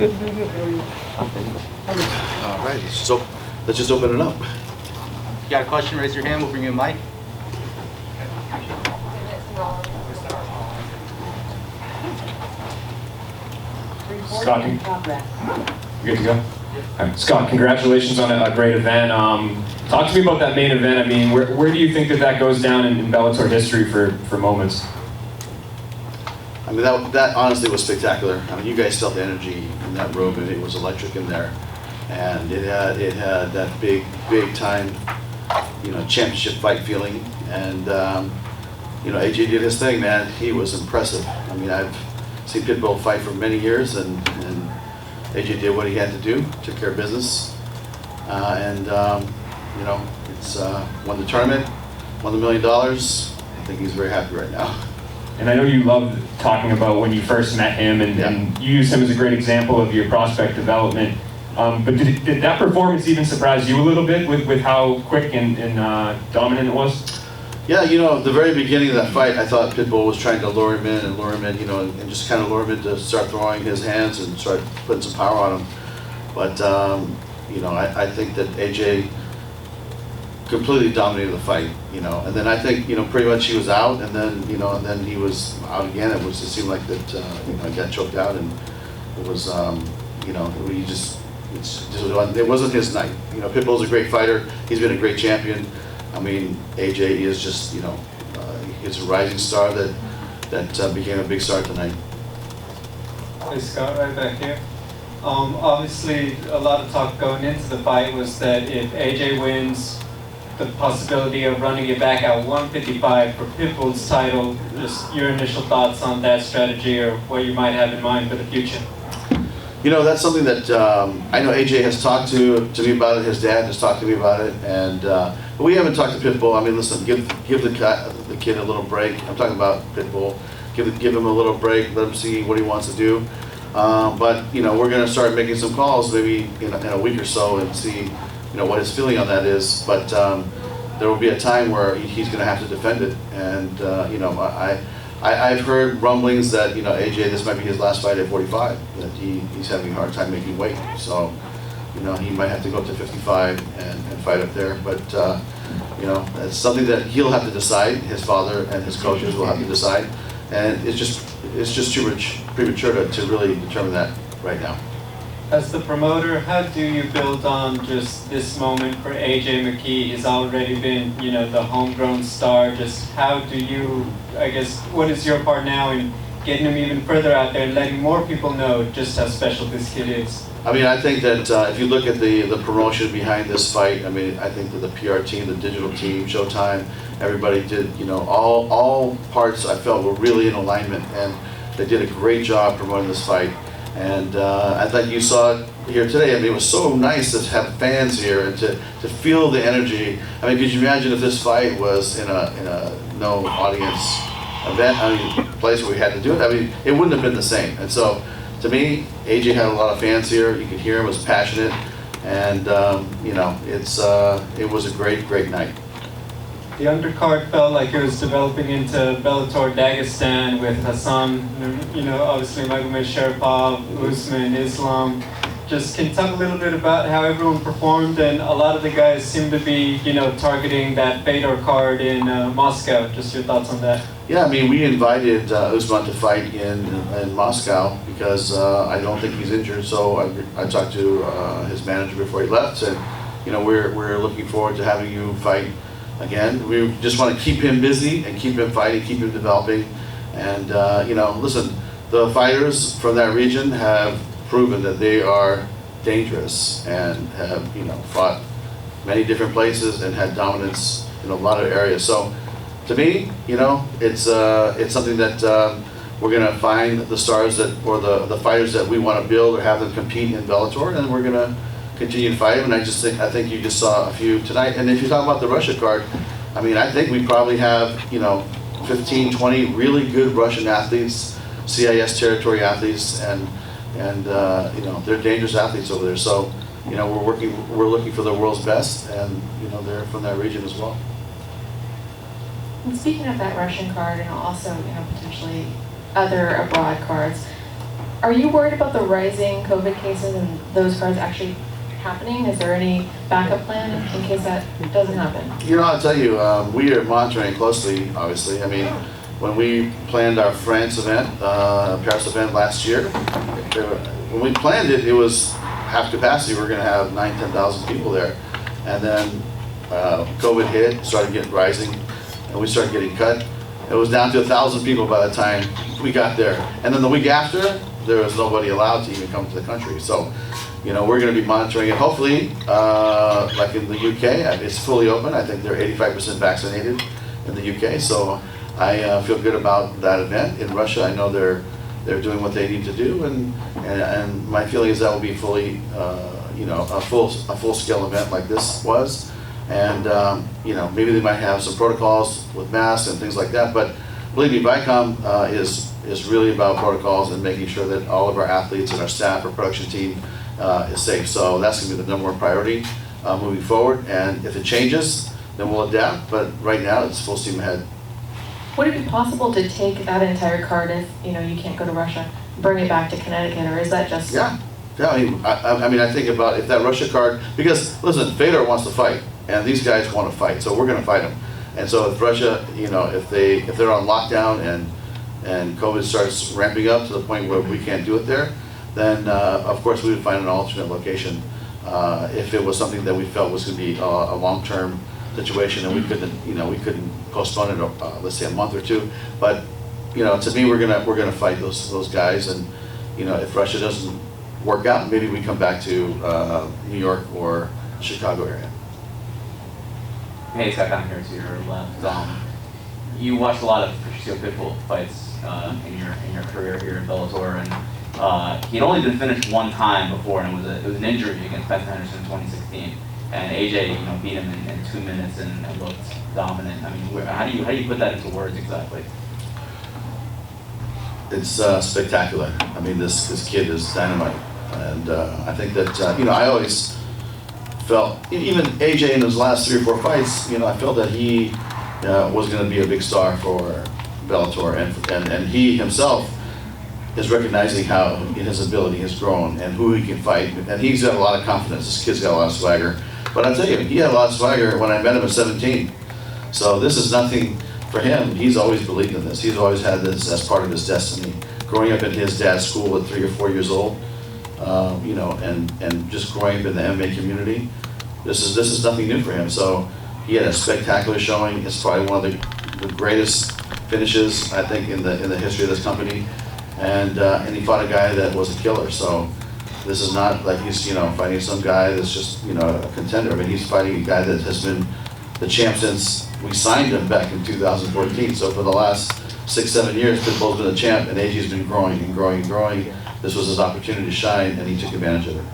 Good. How are you? All right, so let's just open it up. You got a question, raise your hand, we'll bring you a mic. Scott, you good to go? All right. Scott, congratulations on a great event. Talk to me about that main event. I mean, where do you think that goes down in Bellator history for moments? I mean, that honestly was spectacular. I mean, you guys felt the energy in that room, and it was electric in there. And it had that big time, championship fight feeling. And, AJ did his thing, man. He was impressive. I mean, I've seen Pitbull fight for many years, and AJ did what he had to do, took care of business. It's won the tournament, won the $1 million. I think he's very happy right now. And I know you love talking about when you first met him, and you use him as a great example of your prospect development. But did that performance even surprise you a little bit with how quick and dominant it was? Yeah, the very beginning of that fight, I thought Pitbull was trying to lure him in, and just kind of lure him in to start throwing his hands and start putting some power on him. But, I think that AJ completely dominated the fight, and then I think, pretty much he was out, and then he was out again. It seemed like that, he got choked out, and it was, it wasn't his night. Pitbull's a great fighter. He's been a great champion. I mean, AJ is just, he's a rising star that became a big star tonight. Hey Scott, right back here. Obviously, a lot of talk going into the fight was that if AJ wins, the possibility of running it back at 155 for Pitbull's title. Just your initial thoughts on that strategy, or what you might have in mind for the future. That's something that I know AJ has talked to me about it. His dad has talked to me about it, and but we haven't talked to Pitbull. I mean, listen, give the kid a little break. I'm talking about Pitbull. Give him a little break. Let him see what he wants to do. But we're going to start making some calls maybe in a week or so and see what his feeling on that is. But there will be a time where he's going to have to defend it, and I've heard rumblings that AJ, this might be his last fight at 45. That he's having a hard time making weight. So he might have to go up to 55 and fight up there. But it's something that he'll have to decide. His father and his coaches will have to decide, and it's just too premature to really determine that right now. As the promoter, how do you build on just this moment for AJ MCKEE? He's already been, the homegrown star. Just how do you, what is your part now in getting him even further out there and letting more people know just how special this kid is? I mean, I think that if you look at the promotion behind this fight, I mean, I think that the PR team, the digital team, Showtime, everybody did, all parts I felt were really in alignment, and they did a great job promoting this fight. And I thought you saw it here today. I mean, it was so nice to have fans here and to feel the energy. I mean, could you imagine if this fight was in a no audience event, place where we had to do it? I mean, it wouldn't have been the same. And so, to me, AJ had a lot of fans here. You could hear him, was passionate, and it was a great night. The undercard felt like it was developing into Bellator Dagestan with Hassan, obviously Magomed Sharipov, Usman, Islam. Just can you talk a little bit about how everyone performed? And a lot of the guys seem to be, targeting that Fedor card in Moscow. Just your thoughts on that? Yeah, I mean, we invited Usman to fight in Moscow because I don't think he's injured. So I talked to his manager before he left, and we're looking forward to having you fight again. We just want to keep him busy and keep him fighting, keep him developing. And listen, the fighters from that region have proven that they are dangerous and have fought many different places and had dominance in a lot of areas. So to me, it's something that we're going to find the stars or the fighters that we want to build or have them compete in Bellator, and we're going to continue to fight them. And I think you just saw a few tonight. And if you talk about the Russia card, I mean, I think we probably have 15, 20 really good Russian athletes, CIS territory athletes, and they're dangerous athletes over there. So we're looking for the world's best, and they're from that region as well. And speaking of that Russian card and also potentially other abroad cards, Are you worried about the rising COVID cases and those cards actually happening? Is there any backup plan in case that doesn't happen? You know, I'll tell you, we are monitoring closely, obviously. I mean, when we planned our France event, Paris event last year, when we planned it, it was half capacity. We were going to have 9,000 to 10,000 people there. And then COVID hit, started getting rising, and we started getting cut. It was down to 1,000 people by the time we got there. And then the week after, there was nobody allowed to even come to the country. So, you know, we're going to be monitoring it. Hopefully, like in the UK, it's fully open. I think they're 85% vaccinated in the UK. So I feel good about that event. In Russia, I know they're doing what they need to do, and my feeling is that will be fully, you know, a full-scale event like this was. And you know, maybe they might have some protocols with masks and things like that. But believe me, Vicom is really about protocols and making sure that all of our athletes and our staff, our production team is safe. So that's going to be the number one priority moving forward. And if it changes, then we'll adapt. But right now, it's full steam ahead. Would it be possible to take that entire card if, you know, you can't go to Russia, bring it back to Connecticut, or is that just? Yeah. I mean, I think about if that Russia card, because listen, Fedor wants to fight, and these guys want to fight, so we're going to fight them. And so if Russia, you know, if they're on lockdown and COVID starts ramping up to the point where we can't do it there, then of course we would find an alternate location. If it was something that we felt was going to be a long-term situation, and we couldn't postpone it, let's say a month or two. But you know, to me, we're gonna fight those guys, and you know, if Russia doesn't work out, maybe we come back to New York or Chicago area. Hey, Scott, down here to your left. You watched a lot of Patricio Pitbull fights in your career here in Bellator, and he'd only been finished one time before, and it was an injury against Benson Henderson in 2016. And AJ, you know, beat him in 2 minutes and looked dominant. I mean, how do you put that into words exactly? It's spectacular. I mean, this kid is dynamite, and I think that you know, I always felt, even AJ in his last 3 or 4 fights, you know, I felt that he was going to be a big star for Bellator, and he himself is recognizing how his ability has grown and who he can fight, and he's got a lot of confidence. This kid's got a lot of swagger. But I'll tell you, he had a lot of swagger when I met him at 17. So this is nothing for him. He's always believed in this. He's always had this as part of his destiny. Growing up in his dad's school at 3 or 4 years old, you know, and just growing up in the MMA community, this is nothing new for him. So he had a spectacular showing. It's probably one of the greatest finishes, I think, in the history of this company. And he fought a guy that was a killer. So this is not like he's, you know, fighting some guy that's just, you know, a contender. I mean, he's fighting a guy that has been the champ since we signed him back in 2014. So for the last 6, 7 years, Pitbull's been the champ, and AJ's been growing and growing and growing. This was his opportunity to shine, and he took advantage of it.